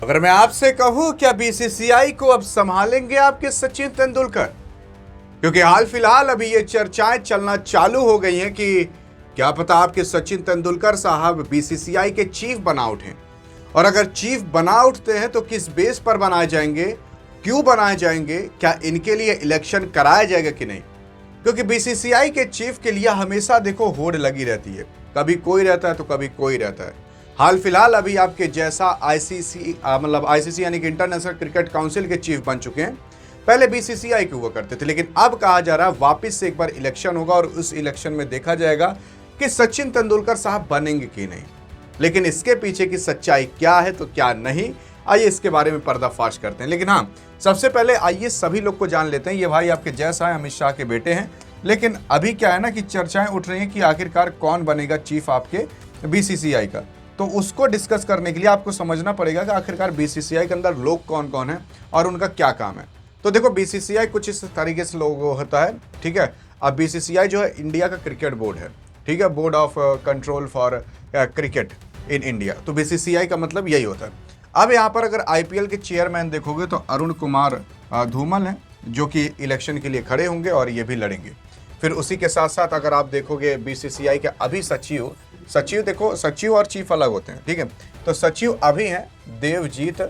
अगर मैं आपसे कहूं क्या बीसीसीआई को अब संभालेंगे आपके सचिन तेंदुलकर? क्योंकि हाल फिलहाल अभी ये चर्चाएं चलना चालू हो गई हैं कि क्या पता आपके सचिन तेंदुलकर साहब बीसीसीआई के चीफ बना उठें। और अगर चीफ बना उठते हैं तो किस बेस पर बनाए जाएंगे, क्यों बनाए जाएंगे, क्या इनके लिए इलेक्शन कराया जाएगा कि नहीं? क्योंकि बीसीसीआई के चीफ के लिए हमेशा देखो होड़ लगी रहती है, कभी कोई रहता है तो कभी कोई रहता है। हाल फिलहाल अभी आपके जैसा आईसीसी यानी कि इंटरनेशनल क्रिकेट काउंसिल के चीफ बन चुके हैं। पहले बीसीसीआई के हुआ करते थे, लेकिन अब कहा जा रहा है वापस से एक बार इलेक्शन होगा और उस इलेक्शन में देखा जाएगा कि सचिन तेंदुलकर साहब बनेंगे कि नहीं। लेकिन इसके पीछे की सच्चाई क्या है तो क्या नहीं, आइए इसके बारे में पर्दाफाश करते हैं। लेकिन हाँ, सबसे पहले आइए सभी लोग को जान लेते हैं। ये भाई आपके जैसा है, अमित शाह के बेटे हैं। लेकिन अभी क्या है ना कि चर्चाएं उठ रही हैं कि आखिरकार कौन बनेगा चीफ आपके बीसीसीआई का। तो उसको डिस्कस करने के लिए आपको समझना पड़ेगा कि आखिरकार बीसीसीआई के अंदर लोग कौन कौन हैं और उनका क्या काम है। तो देखो, बीसीसीआई कुछ इस तरीके से लोगो होता है, ठीक है। अब बीसीसीआई जो है इंडिया का क्रिकेट बोर्ड है, ठीक है, board of control for cricket in India. तो बीसीसीआई का मतलब यही होता है। अब यहाँ पर अगर आईपीएल के चेयरमैन देखोगे तो अरुण कुमार धूमल हैं, जो कि इलेक्शन के लिए खड़े होंगे और ये भी लड़ेंगे। फिर उसी के साथ साथ अगर आप देखोगे बीसीसीआई के अभी सचिव देखो, सचिव और चीफ अलग होते हैं, ठीक है। तो सचिव अभी हैं देवजीत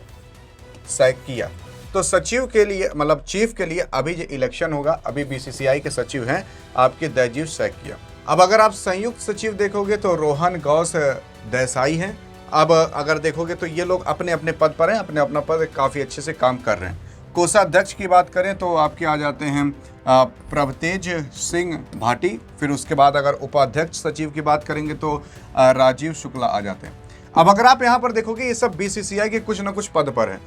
सैकिया। तो सचिव के लिए मतलब चीफ के लिए अभी जो इलेक्शन होगा, अभी बीसीसीआई के सचिव हैं आपके देवजीत सैकिया। अब अगर आप संयुक्त सचिव देखोगे तो रोहन गौस देसाई हैं। अब अगर देखोगे तो ये लोग अपने अपने पद पर हैं, अपने अपना पद काफ़ी अच्छे से काम कर रहे हैं। कोषाध्यक्ष की बात करें तो आपके आ जाते हैं प्रभतेज सिंह भाटी। फिर उसके बाद अगर उपाध्यक्ष सचिव की बात करेंगे तो राजीव शुक्ला आ जाते हैं। अब अगर आप यहाँ पर देखोगे, ये सब बीसीसीआई के कुछ ना कुछ पद पर हैं।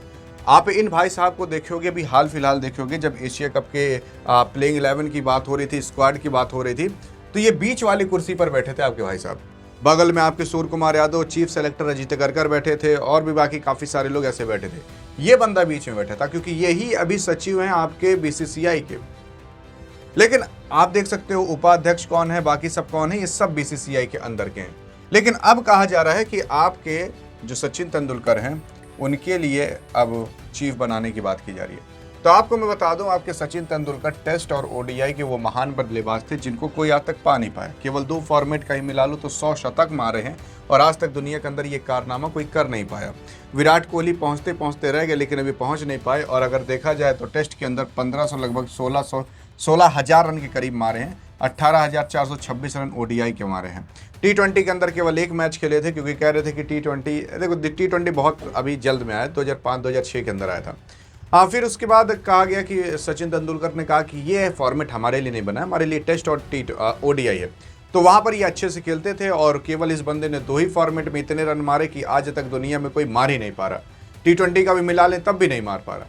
आप इन भाई साहब को देखोगे, अभी हाल फिलहाल देखोगे जब एशिया कप के प्लेइंग 11 की बात हो रही थी, स्क्वाड की बात हो रही थी, तो ये बीच वाली कुर्सी पर बैठे थे आपके भाई साहब। बगल में आपके सूर्य कुमार यादव, चीफ सेलेक्टर अजीत अगरकर बैठे थे और भी बाकी काफ़ी सारे लोग ऐसे बैठे थे। ये बंदा बीच में बैठा था क्योंकि यही अभी सचिव हैं आपके बीसीसीआई के। लेकिन आप देख सकते हो उपाध्यक्ष कौन है, बाकी सब कौन है, ये सब बीसीसीआई के अंदर के हैं। लेकिन अब कहा जा रहा है कि आपके जो सचिन तेंदुलकर हैं उनके लिए अब चीफ बनाने की बात की जा रही है। तो आपको मैं बता दूं, आपके सचिन तेंदुलकर टेस्ट और ओडीआई के वो महान बल्लेबाज थे जिनको कोई आज तक पा नहीं पाया। केवल 2 फॉर्मेट का ही मिला लो तो 100 शतक मारे हैं और आज तक दुनिया के अंदर ये कारनामा कोई कर नहीं पाया। विराट कोहली पहुंचते पहुंचते रह गए, लेकिन अभी पहुंच नहीं पाए। और अगर देखा जाए तो टेस्ट के अंदर 1500 लगभग 16,000 रन के करीब मारे हैं। 18,426 रन ओडीआई के मारे हैं। T20 के अंदर केवल 1 मैच खेले थे क्योंकि कह रहे थे कि T20 बहुत अभी जल्द में आया, 2005-2006 के अंदर आया था। हाँ, फिर उसके बाद कहा गया कि सचिन तेंदुलकर ने कहा कि ये फॉर्मेट हमारे लिए नहीं बना है, हमारे लिए टेस्ट और ओडीआई है। तो वहाँ पर ये अच्छे से खेलते थे और केवल इस बंदे ने 2 ही फॉर्मेट में इतने रन मारे कि आज तक दुनिया में कोई मार ही नहीं पा रहा। T20 का भी मिला लें तब भी नहीं मार पा रहा।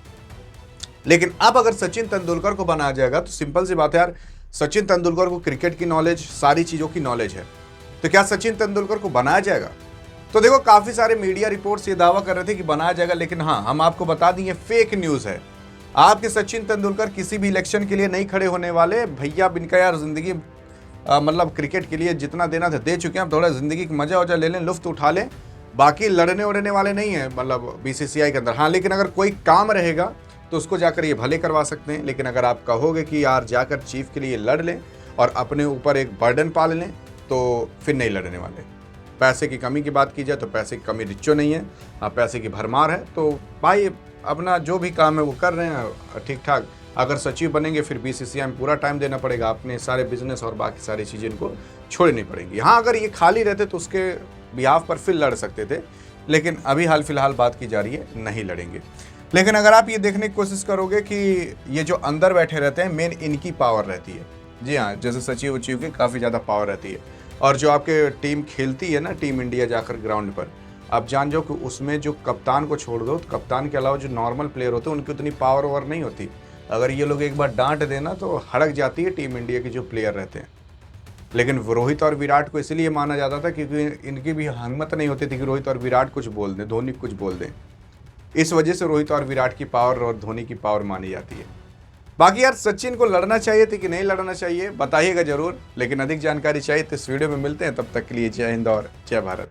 लेकिन अब अगर सचिन तेंदुलकर को बनाया जाएगा तो सिंपल सी बात है यार, सचिन तेंदुलकर को क्रिकेट की नॉलेज, सारी चीज़ों की नॉलेज है, तो क्या सचिन तेंदुलकर को बनाया जाएगा? तो देखो, काफ़ी सारे मीडिया रिपोर्ट्स ये दावा कर रहे थे कि बनाया जाएगा, लेकिन हाँ, हम आपको बता दें ये फेक न्यूज़ है। आपके सचिन तेंदुलकर किसी भी इलेक्शन के लिए नहीं खड़े होने वाले। भैया इनका यार ज़िंदगी मतलब क्रिकेट के लिए जितना देना था दे चुके हैं। अब थोड़ा ज़िंदगी की मज़ा वजह ले लें, लुफ्त उठा लें। बाकी लड़ने उड़ने वाले नहीं हैं मतलब बीसीसीआई के अंदर। हाँ, लेकिन अगर कोई काम रहेगा तो उसको जाकर ये भले करवा सकते हैं। लेकिन अगर आप कहोगे कि यार जाकर चीफ के लिए लड़ लें और अपने ऊपर एक बर्डन पाल लें, तो फिर नहीं लड़ने वाले। पैसे की कमी की बात की जाए तो पैसे की कमी रिच्चो नहीं है, पैसे की भरमार है। तो भाई अपना जो भी काम है वो कर रहे हैं ठीक ठाक। अगर सचिव बनेंगे फिर बीसीसीआई में पूरा टाइम देना पड़ेगा, अपने सारे बिजनेस और बाकी सारी चीज़ें इनको छोड़नी पड़ेंगी। हाँ, अगर ये खाली रहते तो उसके बिहाफ पर फिर लड़ सकते थे, लेकिन अभी हाल फिलहाल बात की जा रही है नहीं लड़ेंगे। लेकिन अगर आप ये देखने की कोशिश करोगे कि ये जो अंदर बैठे रहते हैं, मेन इनकी पावर रहती है। जी हाँ, जैसे सचिव उचिव की काफ़ी ज़्यादा पावर रहती है। और जो आपके टीम खेलती है ना, टीम इंडिया जाकर ग्राउंड पर, आप जान जाओ कि उसमें जो कप्तान को छोड़ दो, तो कप्तान के अलावा जो नॉर्मल प्लेयर होते हैं उनकी उतनी पावर ओवर नहीं होती। अगर ये लोग एक बार डांट देना तो हड़क जाती है टीम इंडिया के जो प्लेयर रहते हैं। लेकिन रोहित और विराट को इसलिए माना जाता था क्योंकि इनकी भी हिम्मत नहीं होती थी कि रोहित और विराट कुछ बोल दें, धोनी कुछ बोल दें। इस वजह से रोहित और विराट की पावर और धोनी की पावर मानी जाती है। बाकी यार, सचिन को लड़ना चाहिए थी कि नहीं लड़ना चाहिए बताइएगा जरूर। लेकिन अधिक जानकारी चाहिए तो इस वीडियो में मिलते हैं। तब तक के लिए जय हिंद और जय भारत।